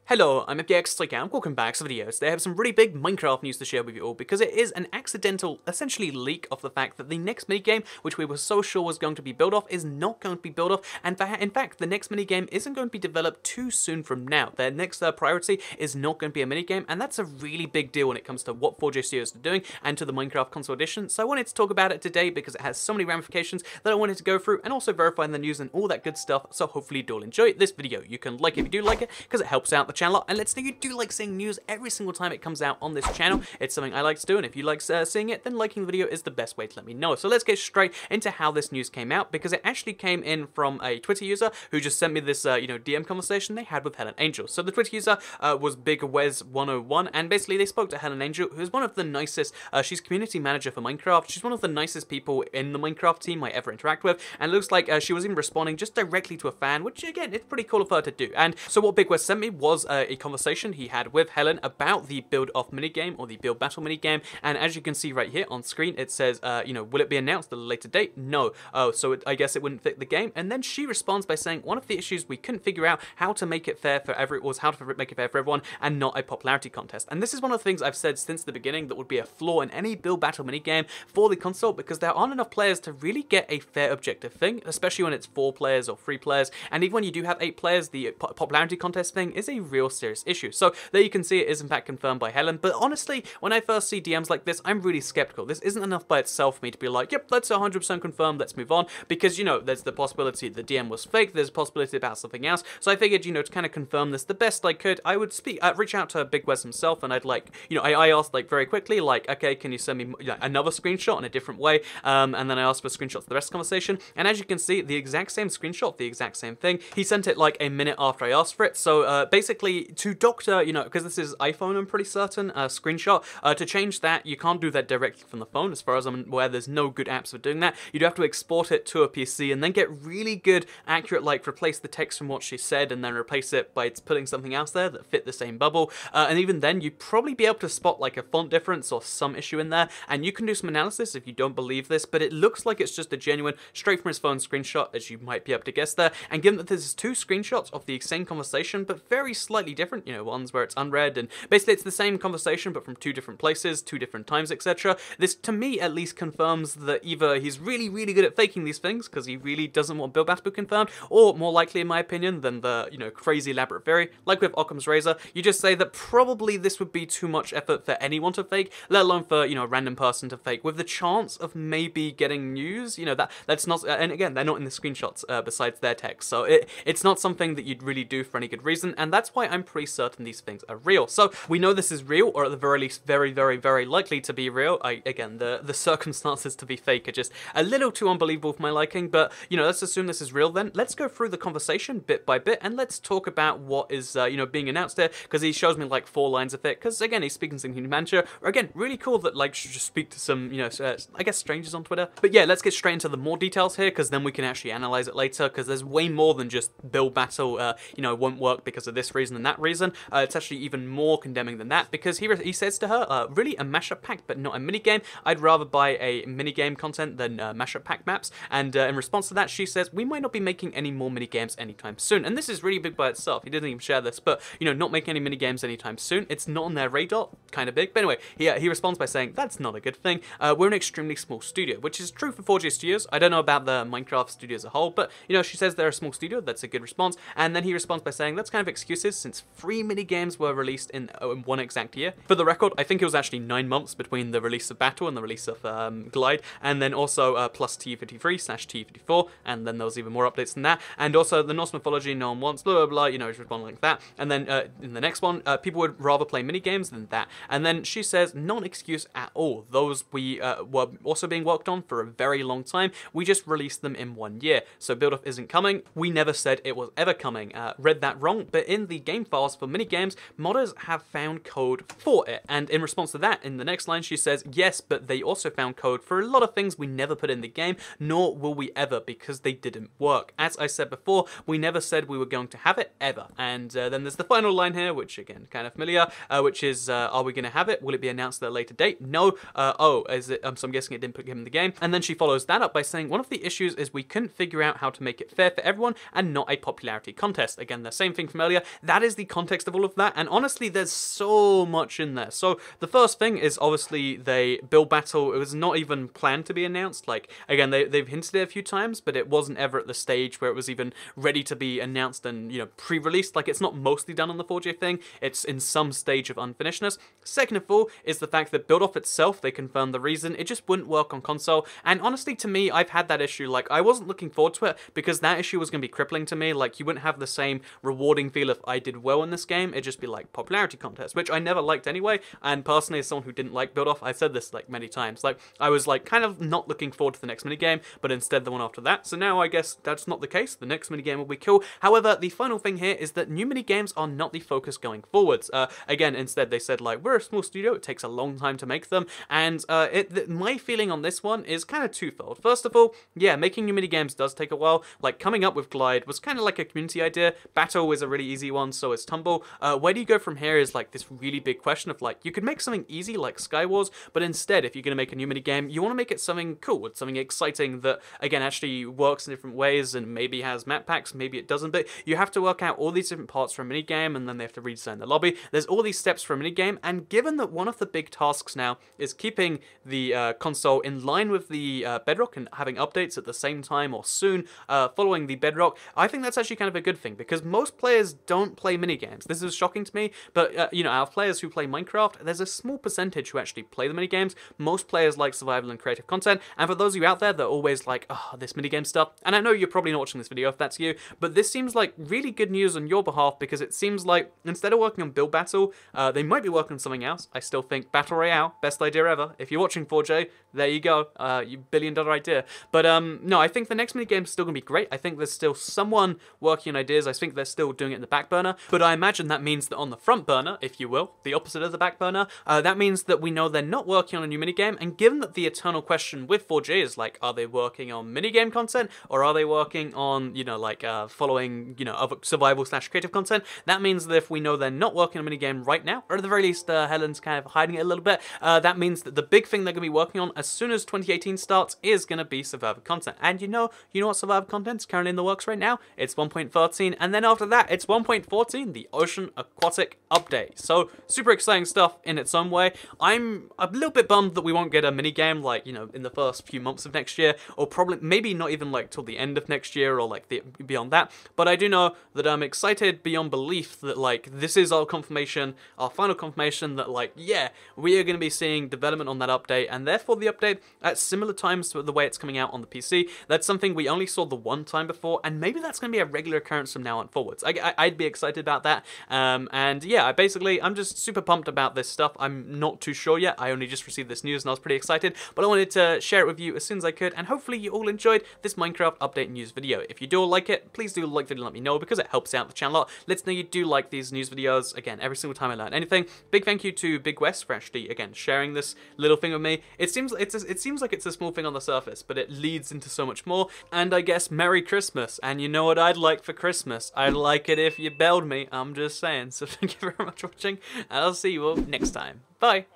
Hello, I'm FDX and welcome back to the video. Today I have some really big Minecraft news to share with you all because it is an accidental, essentially leak of the fact that the next minigame, which we were so sure was going to be built off, is not going to be built off, and in fact the next minigame isn't going to be developed too soon from now. Their next priority is not going to be a minigame, and that's a really big deal when it comes to what 4JStudios are doing and to the Minecraft console edition, so I wanted to talk about it today because it has so many ramifications that I wanted to go through and also verify the news and all that good stuff, so hopefully you'll enjoy this video. You can like it if you do like it because it helps out the channel, and let's know you do like seeing news every single time it comes out on this channel. It's something I like to do, and if you like seeing it, then liking the video is the best way to let me know. So let's get straight into how this news came out, because it actually came in from a Twitter user who just sent me this DM conversation they had with Helen Angel. So the Twitter user was BigWez101, and basically they spoke to Helen Angel, who's one of the nicest, she's community manager for Minecraft. She's one of the nicest people in the Minecraft team I ever interact with, and it looks like she was even responding just directly to a fan, which again, it's pretty cool of her to do. And so what BigWez sent me was a conversation he had with Helen about the build off minigame, or the build battle minigame, and as you can see right here on screen, it says, will it be announced at a later date? No. Oh, so I guess it wouldn't fit the game. And then she responds by saying, one of the issues we couldn't figure out how to make it fair for everyone and not a popularity contest. And this is one of the things I've said since the beginning that would be a flaw in any build battle minigame for the console, because there aren't enough players to really get a fair objective thing, especially when it's 4 players or 3 players. And even when you do have 8 players, the popularity contest thing is a real serious issue. So there you can see it is in fact confirmed by Helen. But honestly, when I first see DMs like this, I'm really skeptical. This isn't enough by itself for me to be like, yep, that's 100% confirmed, let's move on. Because, there's the possibility the DM was fake, there's a possibility about something else. So I figured, to kind of confirm this the best I could, I would reach out to BigWez himself, and I'd I asked very quickly, okay, can you send me another screenshot in a different way? And then I asked for screenshots of the rest of the conversation. And as you can see, the exact same screenshot, the exact same thing. He sent it like a minute after I asked for it. So basically, to doctor, because this is iPhone, I'm pretty certain, screenshot, to change that, you can't do that directly from the phone. As far as I'm aware, there's no good apps for doing that. You'd have to export it to a PC and then get really good, accurate, replace the text from what she said and then replace it by putting something else there that fit the same bubble. And even then, you'd probably be able to spot a font difference or some issue in there. And you can do some analysis if you don't believe this, but it looks like it's just a genuine, straight from his phone screenshot, as you might be able to guess there. And given that there's 2 screenshots of the same conversation, but very slightly different, ones where it's unread, and basically it's the same conversation, but from 2 different places, 2 different times, etc. This, to me, at least confirms that either he's really, really good at faking these things, because he really doesn't want build battle to be confirmed, or more likely, in my opinion, than the, crazy elaborate theory. Like with Occam's Razor, you just say that probably this would be too much effort for anyone to fake, let alone for, a random person to fake, with the chance of maybe getting news, that's not, and again, they're not in the screenshots besides their text, so it's not something that you'd really do for any good reason, and that's why I'm pretty certain these things are real. So we know this is real, or at the very least very, very, very likely to be real. Again, the circumstances to be fake are just a little too unbelievable for my liking, but let's assume this is real then. Let's go through the conversation bit by bit, and let's talk about what is being announced here, because he shows me 4 lines of it, because again, he's speaking to some community manager, or again, really cool that should just speak to some, I guess strangers on Twitter. But yeah, let's get straight into the more details here, because then we can actually analyze it later, because there's way more than just build battle, won't work because of this reason and that reason. It's actually even more condemning than that, because he says to her, really a mashup pack, but not a minigame. I'd rather buy a minigame content than mashup pack maps. And in response to that, she says, we might not be making any more minigames anytime soon. And this is really big by itself. He didn't even share this, but, not making any minigames anytime soon. It's not on their radar, kind of big. But anyway, he responds by saying, that's not a good thing. We're an extremely small studio, which is true for 4JStudios. I don't know about the Minecraft studio as a whole, but, she says they're a small studio. That's a good response. And then he responds by saying, that's kind of excuses, since 3 minigames were released in 1 exact year. For the record, I think it was actually 9 months between the release of Battle and the release of Glide, and then also plus T53/T54, and then there was even more updates than that, and also the Norse mythology no one wants, blah blah blah, he's responding like that. And then in the next one, people would rather play minigames than that. And then she says, not an excuse at all. Those we were also being worked on for a very long time. We just released them in 1 year. So build-off isn't coming. We never said it was ever coming. Read that wrong, but in the game files for minigames, modders have found code for it. And in response to that, in the next line, she says, yes, but they also found code for a lot of things we never put in the game, nor will we ever, because they didn't work. As I said before, we never said we were going to have it, ever. And then there's the final line here, which again, kind of familiar, which is, are we going to have it? Will it be announced at a later date? No. Oh, is it? So I'm guessing it didn't put him in the game. And then she follows that up by saying, one of the issues is we couldn't figure out how to make it fair for everyone and not a popularity contest. Again, the same thing from earlier. That that is the context of all of that, and honestly, there's so much in there. So the first thing is obviously they build battle. It was not even planned to be announced. Like, again, they've hinted it a few times, but it wasn't ever at the stage where it was even ready to be announced and, you know, pre-released. Like, it's not mostly done on the 4J thing. It's in some stage of unfinishedness. Second of all is the fact that build off itself, they confirmed the reason, it just wouldn't work on console. And honestly, to me, I've had that issue. Like, I wasn't looking forward to it because that issue was going to be crippling to me. Like, you wouldn't have the same rewarding feel if I did well in this game. It'd just be like popularity contest, which I never liked anyway. And personally, as someone who didn't like build off, I said this like many times. Like, I was like kind of not looking forward to the next minigame, but instead the one after that. So now I guess that's not the case. The next minigame will be cool. However, the final thing here is that new minigames are not the focus going forwards. Again, instead they said like, we're a small studio, it takes a long time to make them. And my feeling on this one is kind of twofold. First of all, yeah, making new minigames does take a while. Like, coming up with Glide was kind of like a community idea. Battle is a really easy one, so is Tumble. Where do you go from here is like this really big question of like, you could make something easy like Skywars, but instead, if you're going to make a new minigame, you want to make it something cool, something exciting that, again, actually works in different ways and maybe has map packs, maybe it doesn't, but you have to work out all these different parts for a minigame, and then they have to redesign the lobby. There's all these steps for a minigame, and given that one of the big tasks now is keeping the console in line with the Bedrock and having updates at the same time or soon following the Bedrock, I think that's actually kind of a good thing, because most players don't play minigames. This is shocking to me, but you know, our players who play Minecraft, there's a small percentage who actually play the minigames. Most players like survival and creative content, and for those of you out there that are always like, oh, this minigame stuff, and I know you're probably not watching this video if that's you, but this seems like really good news on your behalf, because it seems like instead of working on build battle, they might be working on something else. I still think Battle Royale, best idea ever. If you're watching 4J, there you go, you billion-dollar idea. But no, I think the next minigame is still going to be great. I think there's still someone working on ideas. I think they're still doing it in the back burner, but I imagine that means that on the front burner, if you will, the opposite of the back burner, that means that we know they're not working on a new minigame, and given that the eternal question with 4J is like, are they working on minigame content, or are they working on, you know, like following, you know, other survival/creative content, that means that if we know they're not working on a minigame right now, or at the very least Helen's kind of hiding it a little bit, that means that the big thing they're going to be working on as soon as 2018 starts is going to be survivor content. And you know what survivor content's currently in the works right now? It's 1.13, and then after that, it's 1.14, the Ocean Aquatic update. So super exciting stuff in its own way. I'm a little bit bummed that we won't get a minigame like, you know, in the first few months of next year, or probably maybe not even like till the end of next year or like beyond that. But I do know that I'm excited beyond belief that like this is our confirmation, our final confirmation that like, yeah, we are going to be seeing development on that update, and therefore the update at similar times to the way it's coming out on the PC. That's something we only saw the one time before, and maybe that's going to be a regular occurrence from now on forwards. I'd be excited about that. And yeah, I'm just super pumped about this stuff. I'm not too sure yet. I only just received this news and I was pretty excited, but I wanted to share it with you as soon as I could, and hopefully you all enjoyed this Minecraft update news video. If you do all like it, please do like the video and let me know, because it helps out the channel a lot. Let us know you do like these news videos. Again, every single time I learn anything. Big thank you to Big West for actually, again, sharing this little thing with me. It seems like it's a small thing on the surface, but it leads into so much more. And I guess Merry Christmas. And you know what I'd like for Christmas? I'd like it if you bailed me. I'm just saying. So thank you very much for watching, and I'll see you all next time. Bye.